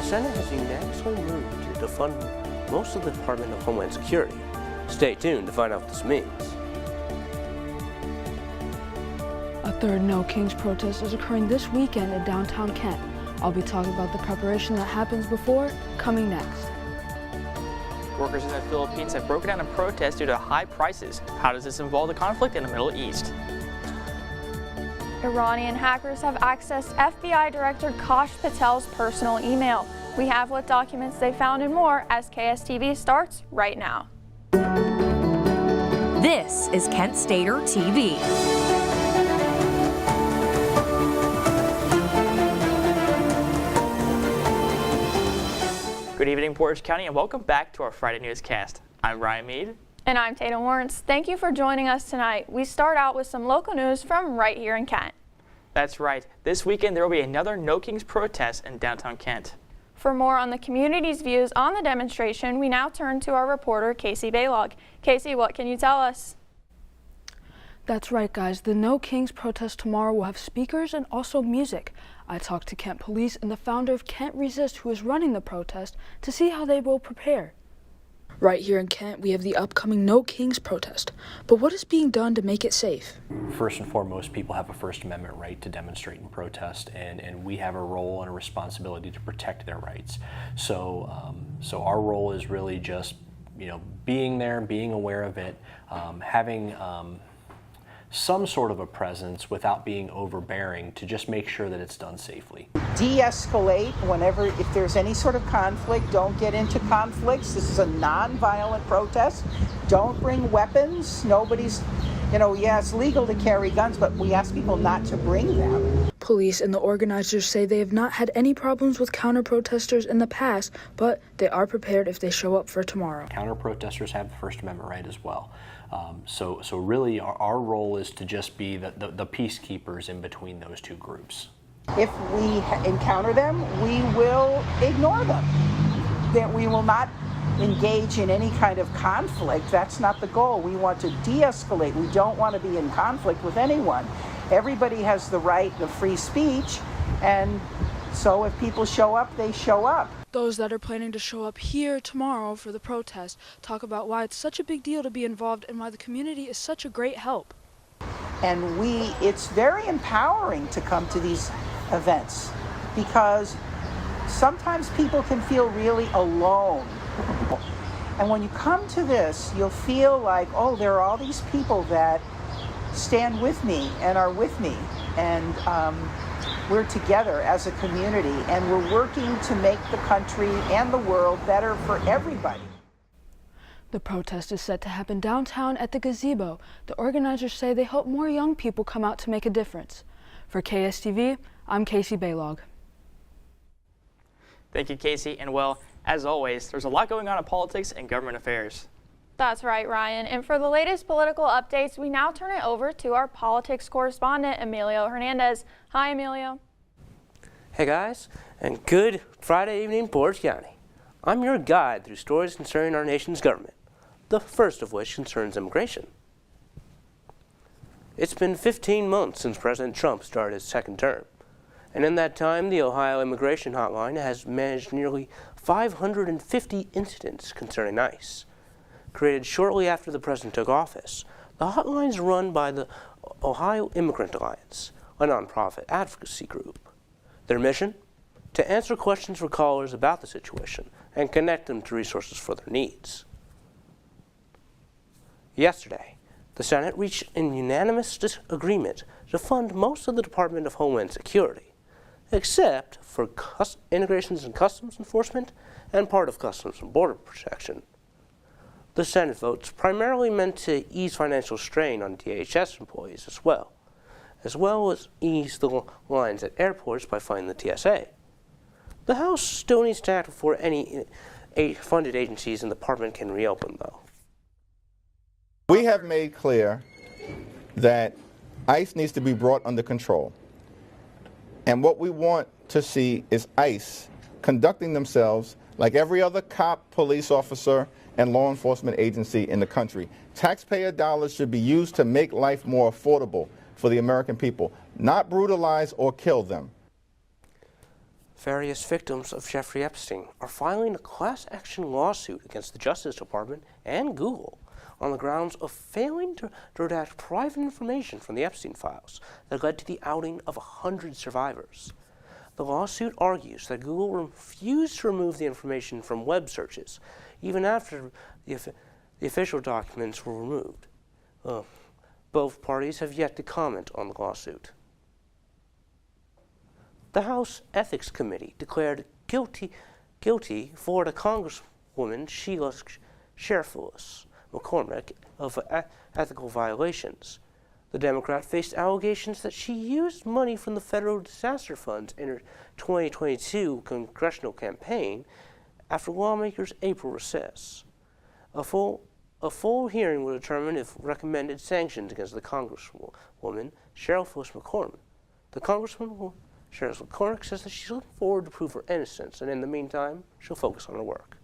Senate has unanimously moved to defund most of the Department of Homeland Security. Stay tuned to find out what this means. A third No Kings protest is occurring this weekend in downtown Kent. I'll be talking about the preparation that happens before, coming next. Workers in the Philippines have broken down in protest due to high prices. How does this involve the conflict in the Middle East? Iranian hackers have accessed FBI Director Kash Patel's personal email. We have what documents they found and more as KSTV starts right now. This is Kent Stater TV. Good evening, Portage County, and welcome back to our Friday Newscast. I'm Ryan Mead. And I'm Tatum Lawrence. Thank you for joining us tonight. We start out with some local news from right here in Kent. That's right. This weekend there will be another No Kings protest in downtown Kent. For more on the community's views on the demonstration, we now turn to our reporter, Casey Baylog. Casey, what can you tell us? That's right, guys. The No Kings protest tomorrow will have speakers and also music. I talked to Kent Police and the founder of Kent Resist, who is running the protest, to see how they will prepare. Right here in Kent, we have the upcoming No Kings protest. But what is being done to make it safe? First and foremost, people have a First Amendment right to demonstrate and protest, and we have a role and a responsibility to protect their rights. So our role is really just, being there, being aware of it, having some sort of a presence without being overbearing to just make sure that it's done safely. De-escalate if there's any sort of conflict. Don't get into conflicts. This is a non-violent protest. Don't bring weapons. Nobody's, it's legal to carry guns, but we ask people not to bring them. Police and the organizers say they have not had any problems with counter-protesters in the past, but they are prepared if they show up for tomorrow. Counter-protesters have the First Amendment right as well. So really our role is to just be the peacekeepers in between those two groups. If we encounter them, we will ignore them. That we will not engage in any kind of conflict. That's not the goal. We want to de-escalate. We don't want to be in conflict with anyone. Everybody has the right of free speech, and so if people show up, they show up. Those that are planning to show up here tomorrow for the protest talk about why it's such a big deal to be involved and why the community is such a great help. And it's very empowering to come to these events because sometimes people can feel really alone. And when you come to this, you'll feel like, oh, there are all these people that stand with me and are with me. And we're together as a community, and we're working to make the country and the world better for everybody. The protest is set to happen downtown at the gazebo. The organizers say they hope more young people come out to make a difference. For KSTV, I'm Casey Baylog. Thank you, Casey. And well, as always, there's a lot going on in politics and government affairs. That's right, Ryan. And for the latest political updates, we now turn it over to our politics correspondent, Emilio Hernandez. Hi, Emilio. Hey guys, and good Friday evening, Portage County. I'm your guide through stories concerning our nation's government, the first of which concerns immigration. It's been 15 months since President Trump started his second term, and in that time, the Ohio Immigration Hotline has managed nearly 550 incidents concerning ICE. Created shortly after the president took office, the hotline is run by the Ohio Immigrant Alliance, a nonprofit advocacy group. Their mission? To answer questions for callers about the situation and connect them to resources for their needs. Yesterday, the Senate reached an unanimous agreement to fund most of the Department of Homeland Security, except for Integrations and Customs Enforcement and part of Customs and Border Protection. The Senate votes primarily meant to ease financial strain on DHS employees as well as ease the lines at airports by funding the TSA. The House still needs to act before any funded agencies in the department can reopen, though. We have made clear that ICE needs to be brought under control. And what we want to see is ICE conducting themselves like every other cop, police officer, and law enforcement agency in the country. Taxpayer dollars should be used to make life more affordable for the American people, not brutalize or kill them. Various victims of Jeffrey Epstein are filing a class action lawsuit against the Justice Department and Google on the grounds of failing to redact private information from the Epstein files that led to the outing of 100 survivors. The lawsuit argues that Google refused to remove the information from web searches, even after the official documents were removed. Both parties have yet to comment on the lawsuit. The House Ethics Committee declared guilty Florida Congresswoman Sheila Sheriff McCormick of ethical violations. The Democrat faced allegations that she used money from the federal disaster funds in her 2022 congressional campaign after lawmakers' April recess. A full hearing will determine if recommended sanctions against the Congresswoman Sheriff McCormick. The Congresswoman Sheriff McCormick says that she's looking forward to prove her innocence, and in the meantime, she'll focus on her work.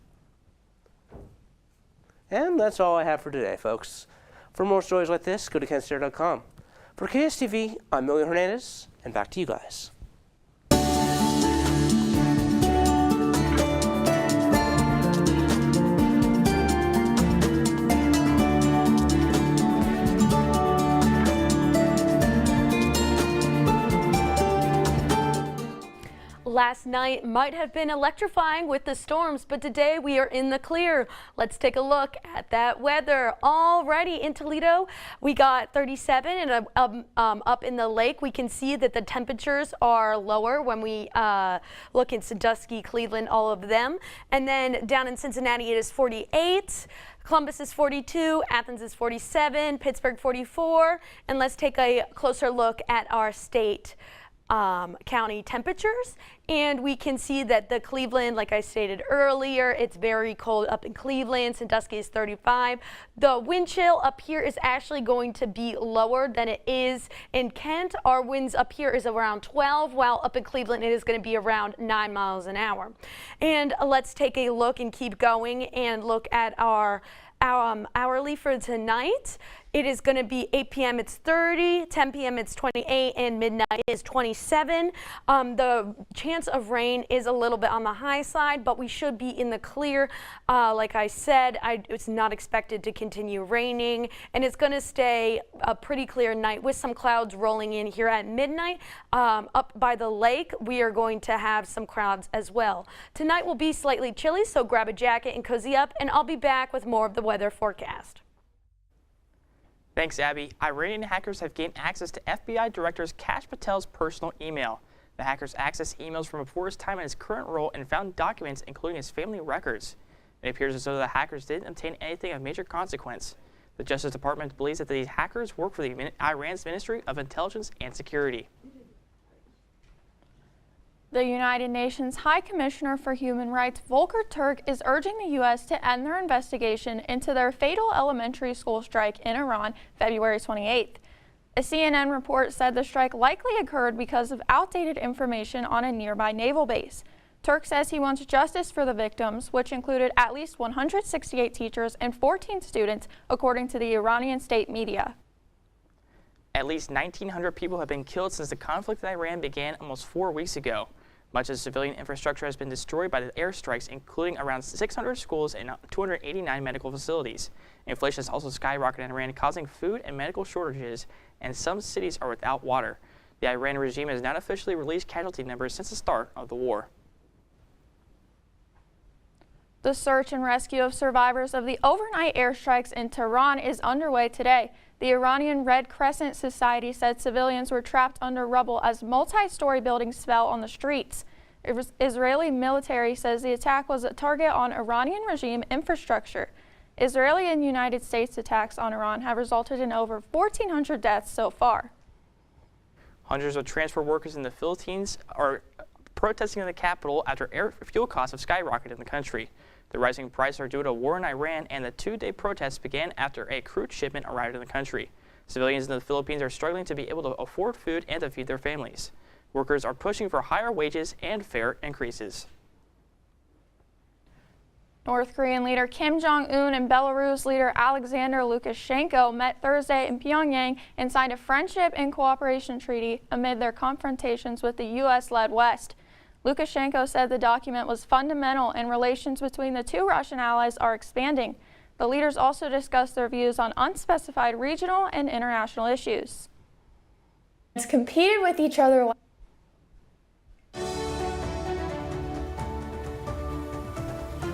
And that's all I have for today, folks. For more stories like this, go to KSTV.com. For KSTV, I'm Emilio Hernandez, and back to you guys. Last night might have been electrifying with the storms, but today we are in the clear. Let's take a look at that weather. Already in Toledo, we got 37, and up in the lake, we can see that the temperatures are lower when we look in Sandusky, Cleveland, all of them. And then down in Cincinnati, it is 48. Columbus is 42, Athens is 47, Pittsburgh 44, and let's take a closer look at our state county temperatures, and we can see that the Cleveland, like I stated earlier, it's very cold up in Cleveland. Sandusky is 35. The wind chill up here is actually going to be lower than it is in Kent. Our winds up here is around 12, while up in Cleveland it is going to be around 9 miles an hour. And let's take a look and keep going and look at our hourly for tonight. It is going to be 8 p.m. it's 30, 10 p.m. it's 28, and midnight is 27. The chance of rain is a little bit on the high side, but we should be in the clear. Like I said, it's not expected to continue raining, and it's going to stay a pretty clear night with some clouds rolling in here at midnight. Up by the lake, we are going to have some clouds as well. Tonight will be slightly chilly, so grab a jacket and cozy up, and I'll be back with more of the weather forecast. Thanks, Abby. Iranian hackers have gained access to FBI Director Kash Patel's personal email. The hackers accessed emails from before his time in his current role and found documents including his family records. It appears as though the hackers didn't obtain anything of major consequence. The Justice Department believes that these hackers work for Iran's Ministry of Intelligence and Security. The United Nations High Commissioner for Human Rights, Volker Turk, is urging the U.S. to end their investigation into their fatal elementary school strike in Iran February 28th. A CNN report said the strike likely occurred because of outdated information on a nearby naval base. Turk says he wants justice for the victims, which included at least 168 teachers and 14 students, according to the Iranian state media. At least 1,900 people have been killed since the conflict in Iran began almost 4 weeks ago. Much of the civilian infrastructure has been destroyed by the airstrikes, including around 600 schools and 289 medical facilities. Inflation has also skyrocketed in Iran, causing food and medical shortages, and some cities are without water. The Iran regime has not officially released casualty numbers since the start of the war. The search and rescue of survivors of the overnight airstrikes in Tehran is underway today. The Iranian Red Crescent Society said civilians were trapped under rubble as multi-story buildings fell on the streets. Israeli military says the attack was a target on Iranian regime infrastructure. Israeli and United States attacks on Iran have resulted in over 1,400 deaths so far. Hundreds of transport workers in the Philippines are protesting in the capital after fuel costs have skyrocketed in the country. The rising prices are due to a war in Iran, and the two-day protests began after a crude shipment arrived in the country. Civilians in the Philippines are struggling to be able to afford food and to feed their families. Workers are pushing for higher wages and fare increases. North Korean leader Kim Jong-un and Belarus leader Alexander Lukashenko met Thursday in Pyongyang and signed a friendship and cooperation treaty amid their confrontations with the U.S.-led West. Lukashenko said the document was fundamental and relations between the two Russian allies are expanding. The leaders also discussed their views on unspecified regional and international issues. It's competed with each other.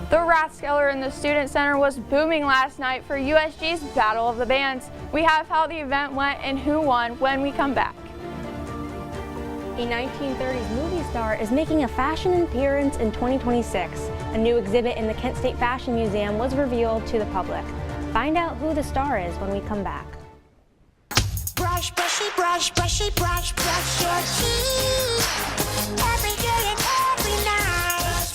The Rathskeller in the Student Center was booming last night for USG's Battle of the Bands. We have how the event went and who won when we come back. A 1930s movie star is making a fashion appearance in 2026. A new exhibit in the Kent State Fashion Museum was revealed to the public. Find out who the star is when we come back. Brush, brushy, brush, brushy, brush, brush your teeth. Every day and every night.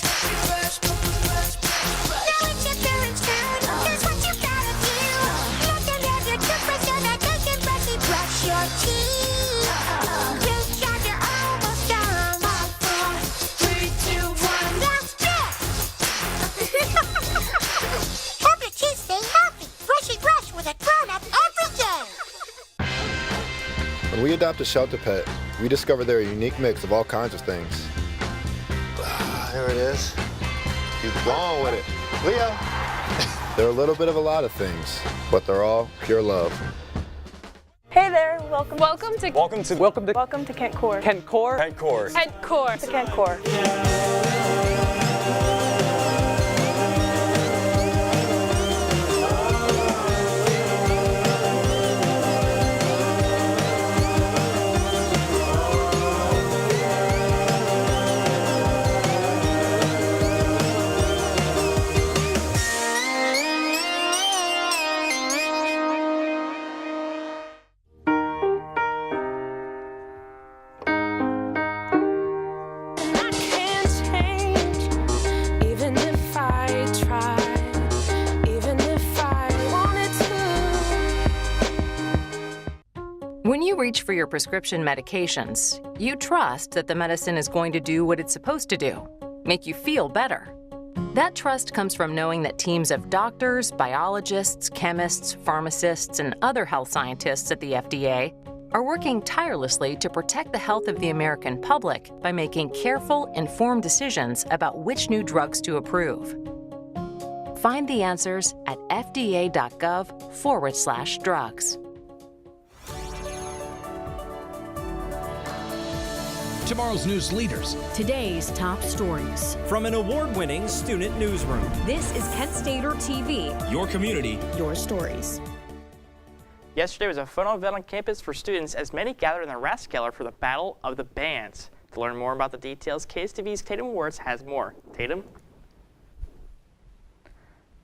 Now it's your parents' turn. Here's what you gotta do. Let them have your toothbrush so that they can brushy brush your teeth. Tooth jobs are almost done. 5, 4, 3, 2, 1. That's it. Help your teeth stay healthy. Brushy brush with a grown-up every day. When we adopt a shelter pet, we discover they're a unique mix of all kinds of things. There it is. Keep going with it. Leo! They're a little bit of a lot of things, but they're all pure love. Hey there, welcome to Kent Core. Kent Core. To Kent Core. When you reach for your prescription medications, you trust that the medicine is going to do what it's supposed to do, make you feel better. That trust comes from knowing that teams of doctors, biologists, chemists, pharmacists, and other health scientists at the FDA are working tirelessly to protect the health of the American public by making careful, informed decisions about which new drugs to approve. Find the answers at fda.gov/drugs. Tomorrow's news leaders. Today's top stories. From an award-winning student newsroom. This is Kent Stater TV. Your community. Your stories. Yesterday was a fun event on campus for students as many gathered in the Rathskeller for the Battle of the Bands. To learn more about the details, KSTV's Tatum Awards has more. Tatum?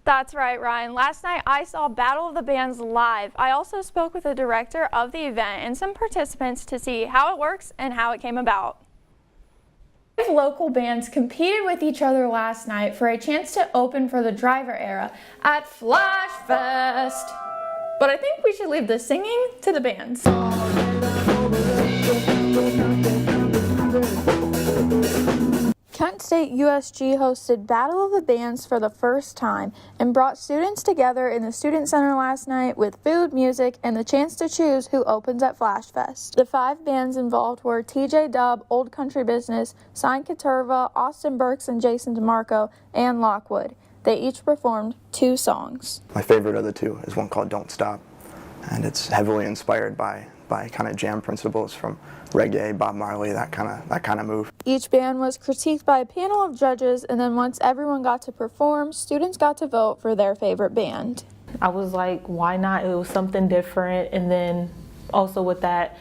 That's right, Ryan. Last night I saw Battle of the Bands live. I also spoke with the director of the event and some participants to see how it works and how it came about. 5 local bands competed with each other last night for a chance to open for the driver era at Flash Fest. But I think we should leave the singing to the bands. Kent State USG hosted Battle of the Bands for the first time and brought students together in the Student Center last night with food, music, and the chance to choose who opens at Flash Fest. The 5 bands involved were TJ Dub, Old Country Business, Sign Caterva, Austin Burks and Jason DeMarco, and Lockwood. They each performed 2 songs. My favorite of the 2 is one called Don't Stop, and it's heavily inspired by kind of jam principles from reggae, Bob Marley, that kind of move. Each band was critiqued by a panel of judges, and then once everyone got to perform, students got to vote for their favorite band. I was like, why not? It was something different, and then also with that,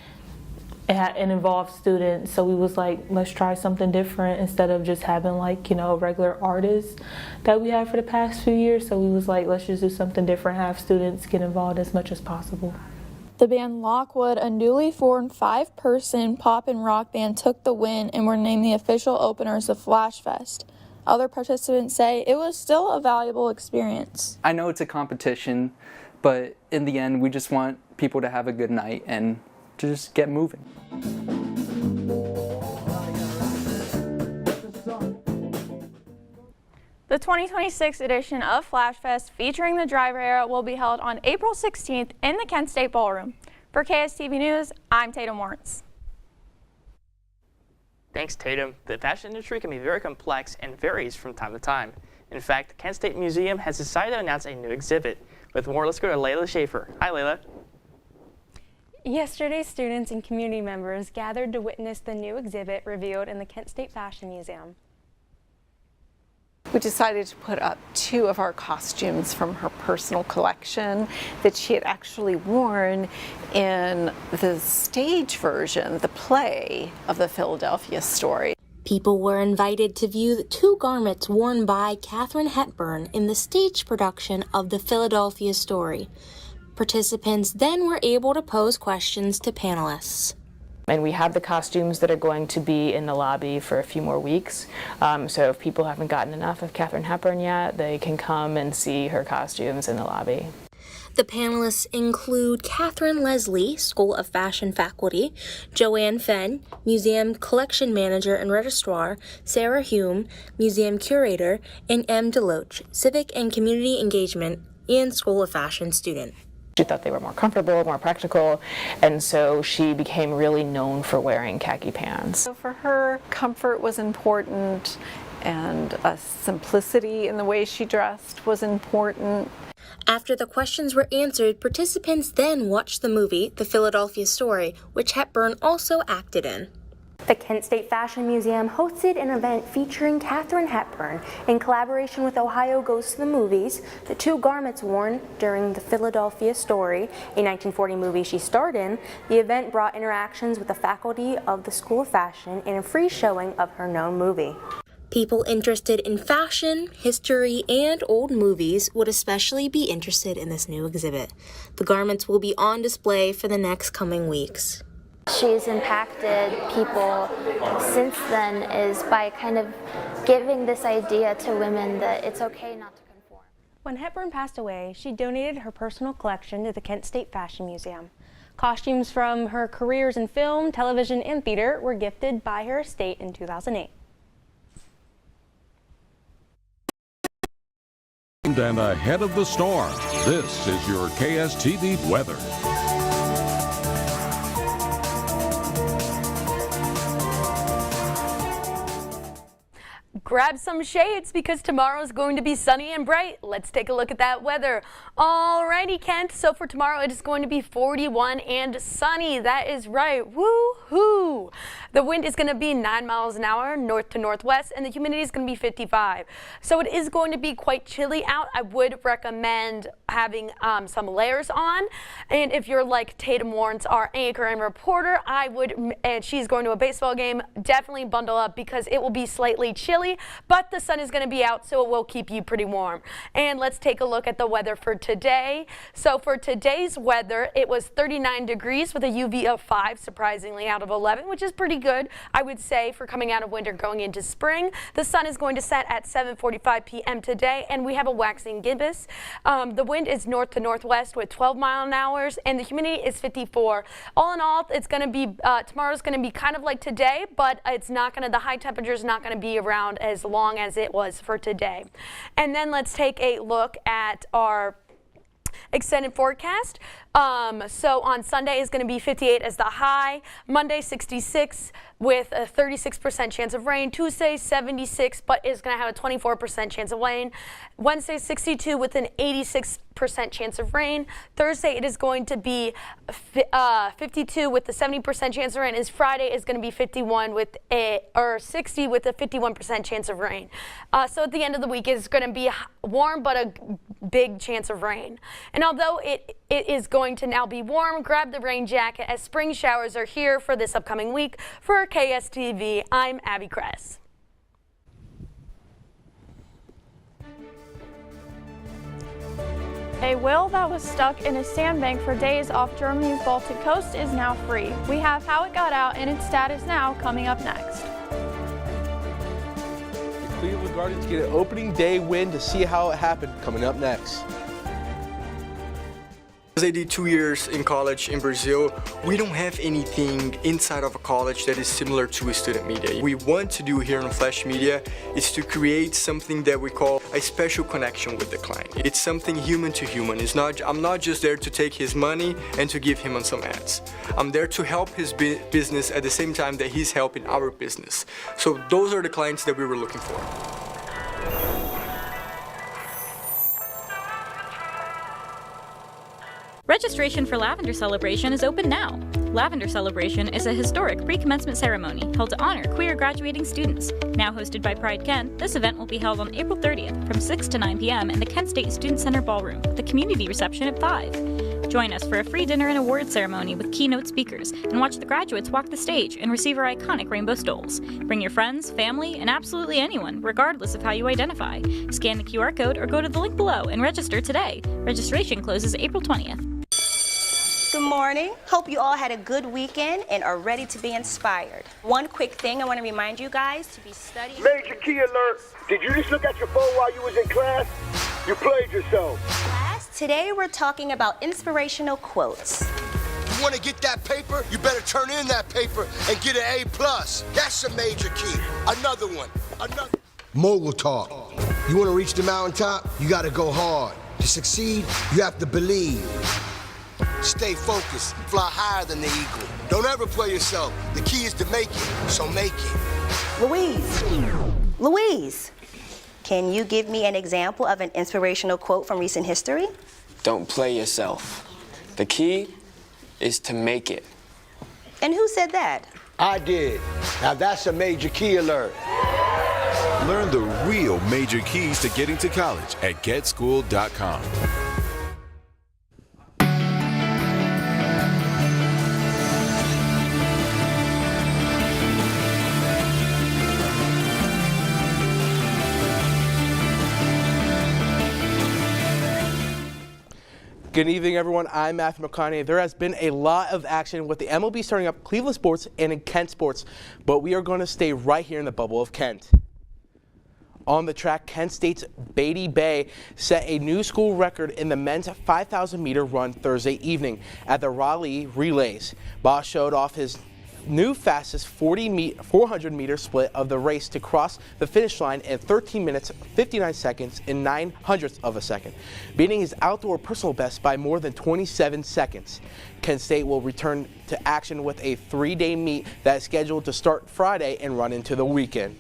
it involved students, so we was like, let's try something different instead of just having like, you know, regular artists that we had for the past few years. So we was like, let's just do something different, have students get involved as much as possible. The band Lockwood, a newly formed 5-person pop and rock band, took the win and were named the official openers of Flash Fest. Other participants say it was still a valuable experience. I know it's a competition, but in the end, we just want people to have a good night and to just get moving. The 2026 edition of Flash Fest featuring the driver era will be held on April 16th in the Kent State Ballroom. For KSTV News, I'm Tatum Lawrence. Thanks, Tatum. The fashion industry can be very complex and varies from time to time. In fact, the Kent State Museum has decided to announce a new exhibit. With more, let's go to Layla Schaefer. Hi, Layla. Yesterday, students and community members gathered to witness the new exhibit revealed in the Kent State Fashion Museum. We decided to put up 2 of our costumes from her personal collection that she had actually worn in the stage version, the play of the Philadelphia story. People were invited to view the 2 garments worn by Katharine Hepburn in the stage production of the Philadelphia story. Participants then were able to pose questions to panelists. And we have the costumes that are going to be in the lobby for a few more weeks. So if people haven't gotten enough of Katharine Hepburn yet, they can come and see her costumes in the lobby. The panelists include Catherine Leslie, School of Fashion faculty, Joanne Fenn, Museum Collection Manager and Registrar, Sarah Hume, Museum Curator, and M. Deloach, Civic and Community Engagement and School of Fashion student. She thought they were more comfortable, more practical, and so she became really known for wearing khaki pants. So for her, comfort was important, and a simplicity in the way she dressed was important. After the questions were answered, participants then watched the movie, The Philadelphia Story, which Hepburn also acted in. The Kent State Fashion Museum hosted an event featuring Katharine Hepburn in collaboration with Ohio Goes to the Movies. The 2 garments worn during the Philadelphia Story, a 1940 movie she starred in. The event brought interactions with the faculty of the School of Fashion and a free showing of her known movie. People interested in fashion, history, and old movies would especially be interested in this new exhibit. The garments will be on display for the next coming weeks. She's impacted people since then is by kind of giving this idea to women that it's okay not to conform. When Hepburn passed away, she donated her personal collection to the Kent State Fashion Museum. Costumes from her careers in film, television, and theater were gifted by her estate in 2008. And ahead of the storm, this is your KSTV weather. Grab some shades because tomorrow is going to be sunny and bright. Let's take a look at that weather. Alrighty, Kent. So for tomorrow, it is going to be 41 and sunny. That is right. Woo-hoo! The wind is going to be 9 miles an hour, north to northwest, and the humidity is going to be 55. So it is going to be quite chilly out. I would recommend having some layers on. And if you're like Tatum Lawrence, our anchor and reporter, and she's going to a baseball game, definitely bundle up because it will be slightly chilly, but the sun is going to be out, so it will keep you pretty warm. And let's take a look at the weather for today. So for today's weather, it was 39 degrees with a UV of 5, surprisingly, out of 11, which is pretty good, I would say, for coming out of winter going into spring. The sun is going to set at 7:45 p.m. today, and we have a waxing gibbous. The wind is north to northwest with 12 mile an hour, and the humidity is 54. All in all, it's going to be tomorrow's going to be kind of like today, but it's not going to, the high temperature is not going to be around as long as it was for today. And then let's take a look at our extended forecast. So on Sunday is going to be 58 as the high, Monday 66 with a 36% chance of rain, Tuesday 76 but is going to have a 24% chance of rain, Wednesday 62 with an 86% chance of rain, Thursday it is going to be 52 with a 70% chance of rain, and Friday is going to be 51 with or 60 with a 51% chance of rain. So at the end of the week it's going to be warm but a big chance of rain. And although it is going to now be warm, grab the rain jacket as spring showers are here for this upcoming week. For KSTV, I'm Abby Kress. A whale that was stuck in a sandbank for days off Germany's Baltic coast is now free. We have how it got out and its status now coming up next. The Cleveland Guardians get an opening day win to see how it happened coming up next. I did 2 years in college in Brazil. We don't have anything inside of a college that is similar to a student media. We want to do here on Flash Media is to create something that we call a special connection with the client. It's something human to human. I'm not just there to take his money and to give him on some ads. I'm there to help his business at the same time that he's helping our business. So those are the clients that we were looking for. Registration for Lavender Celebration is open now. Lavender Celebration is a historic pre-commencement ceremony held to honor queer graduating students. Now hosted by Pride Kent, this event will be held on April 30th from 6 to 9 p.m. in the Kent State Student Center Ballroom with a community reception at 5. Join us for a free dinner and award ceremony with keynote speakers and watch the graduates walk the stage and receive our iconic rainbow stoles. Bring your friends, family, and absolutely anyone, regardless of how you identify. Scan the QR code or go to the link below and register today. Registration closes April 20th. Good morning. Hope you all had a good weekend and are ready to be inspired. One quick thing I want to remind you guys to be studying. Major key alert. Did you just look at your phone while you was in class? You played yourself. Class, today we're talking about inspirational quotes. You want to get that paper? You better turn in that paper and get an A+. That's a major key. Another one. Another. Mogul talk. You want to reach the mountaintop? You got to go hard. To succeed, you have to believe. Stay focused, fly higher than the eagle. Don't ever play yourself. The key is to make it, so make it. Louise, can you give me an example of an inspirational quote from recent history? Don't play yourself. The key is to make it. And who said that? I did. Now that's a major key alert. Learn the real major keys to getting to college at getschool.com. Good evening, everyone. I'm Matthew McConaughey. There has been a lot of action with the MLB starting up Cleveland sports and in Kent sports, but we are going to stay right here in the bubble of Kent. On the track, Kent State's Beatty Bay set a new school record in the men's 5,000-meter run Thursday evening at the Raleigh Relays. Boss showed off his new fastest 400-meter split of the race to cross the finish line in 13 minutes 59 seconds and 9/100ths of a second, beating his outdoor personal best by more than 27 seconds. Kent State will return to action with a 3-day meet that is scheduled to start Friday and run into the weekend.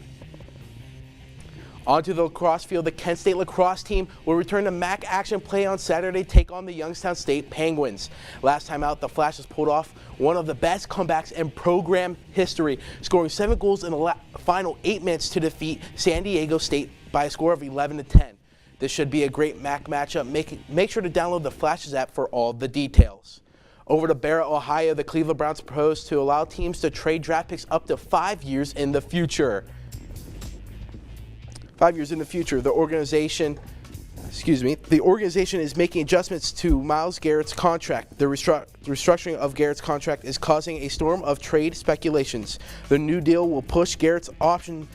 Onto the lacrosse field, the Kent State lacrosse team will return to MAC action play on Saturday, take on the Youngstown State Penguins. Last time out, the Flashes pulled off one of the best comebacks in program history, scoring 7 goals in the final 8 minutes to defeat San Diego State by a score of 11-10. This should be a great MAC matchup. Make sure to download the Flashes app for all the details. Over to Barrett, Ohio, the Cleveland Browns proposed to allow teams to trade draft picks up to 5 years in the future. 5 years in the future, the organization is making adjustments to Myles Garrett's contract. The restructuring of Garrett's contract is causing a storm of trade speculations. The new deal will push Garrett's option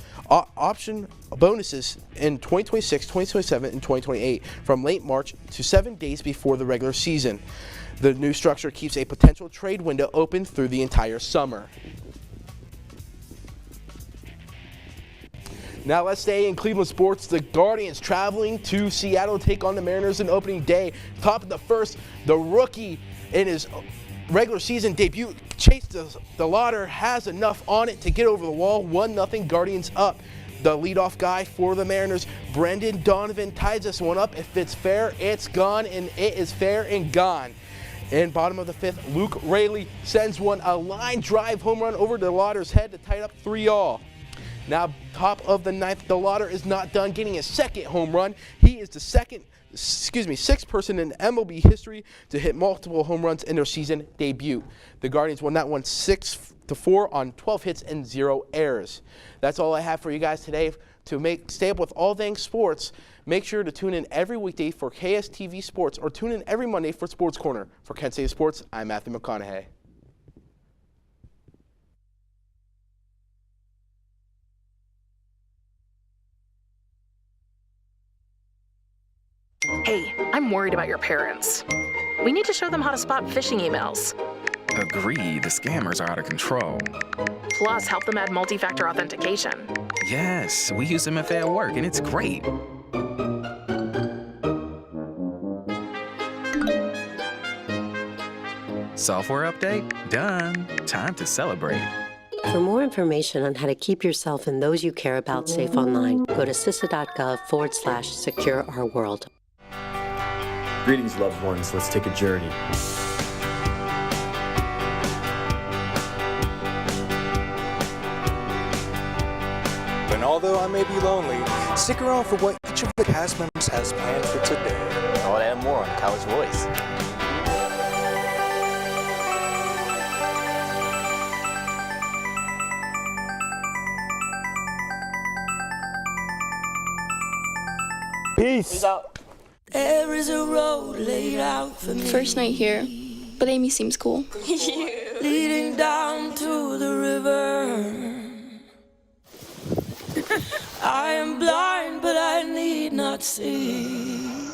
bonuses in 2026, 2027, and 2028 from late March to 7 days before the regular season. The new structure keeps a potential trade window open through the entire summer. Now let's stay in Cleveland sports. The Guardians traveling to Seattle to take on the Mariners in opening day. Top of the first, the rookie in his regular season debut, Chase DeLauder, has enough on it to get over the wall. 1-0 Guardians up. The leadoff guy for the Mariners, Brendan Donovan, ties this one up. If it's fair, it's gone, and it is fair and gone. In bottom of the 5th, Luke Raley sends a line drive home run over DeLauder's head to tie it up 3-all. Now, top of the 9th, DeLauder is not done getting his second home run. He is the sixth person in MLB history to hit multiple home runs in their season debut. The Guardians won that one 6-4 on 12 hits and 0 errors. That's all I have for you guys today. To stay up with all things sports, make sure to tune in every weekday for KSTV Sports or tune in every Monday for Sports Corner. For Kent State Sports, I'm Matthew McConaughey. Hey, I'm worried about your parents. We need to show them how to spot phishing emails. Agree, the scammers are out of control. Plus, help them add multi-factor authentication. Yes, we use MFA at work, and it's great. Software update? Done. Time to celebrate. For more information on how to keep yourself and those you care about safe online, go to CISA.gov/secure our world. Greetings, loved ones. Let's take a journey. And although I may be lonely, stick around for what each of the cast members has planned for today. All that and more on College Voice. Peace out. There is a road laid out for me. First night here, but Amy seems cool. Leading down to the river. I am blind, but I need not see.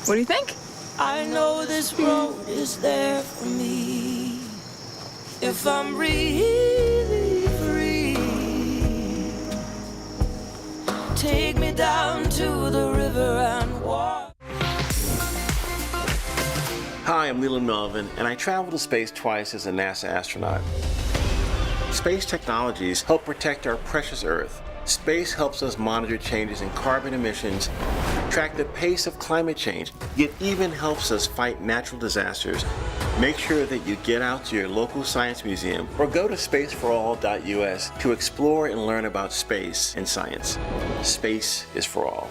What do you think? I know this road is there for me. If I'm really free, take me down to the river and walk. Hi, I'm Leland Melvin, and I traveled to space twice as a NASA astronaut. Space technologies help protect our precious Earth. Space helps us monitor changes in carbon emissions, track the pace of climate change. It even helps us fight natural disasters. Make sure that you get out to your local science museum or go to spaceforall.us to explore and learn about space and science. Space is for all.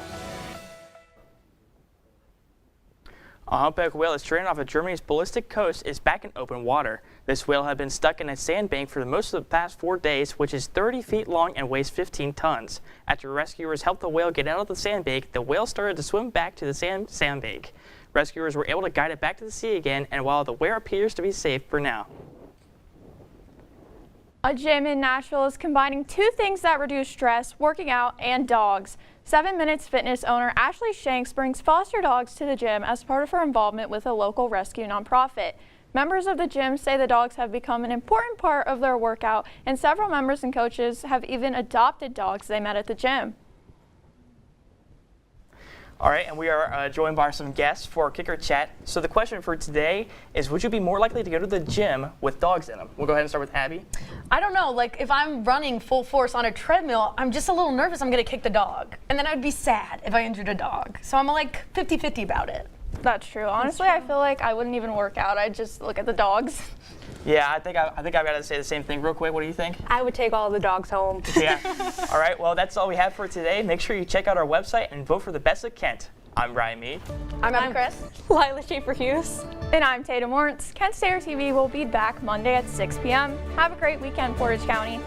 A humpback whale is stranded off of Germany's Baltic coast is back in open water. This whale had been stuck in a sandbank for most of the past 4 days, which is 30 feet long and weighs 15 tons. After rescuers helped the whale get out of the sandbank, the whale started to swim back to the sandbank. Rescuers were able to guide it back to the sea again, and while the whale appears to be safe for now. A gym in Nashville is combining two things that reduce stress, working out and dogs. 7 Minutes Fitness owner Ashley Shanks brings foster dogs to the gym as part of her involvement with a local rescue nonprofit. Members of the gym say the dogs have become an important part of their workout, and several members and coaches have even adopted dogs they met at the gym. All right, and we are joined by some guests for our Kicker Chat. So the question for today is, would you be more likely to go to the gym with dogs in them? We'll go ahead and start with Abby. I don't know, like if I'm running full force on a treadmill, I'm just a little nervous I'm gonna kick the dog. And then I'd be sad if I injured a dog. So I'm like 50-50 about it. That's true. Honestly, I feel like I wouldn't even work out. I'd just look at the dogs. Yeah, I think I've got to say the same thing real quick. What do you think? I would take all the dogs home. Yeah. All right, well, that's all we have for today. Make sure you check out our website and vote for the best of Kent. I'm Ryan Mead. I'm Chris. Lila Schaefer-Hughes. And I'm Tatum Lawrence. KSTV will be back Monday at 6 p.m. Have a great weekend, Portage County.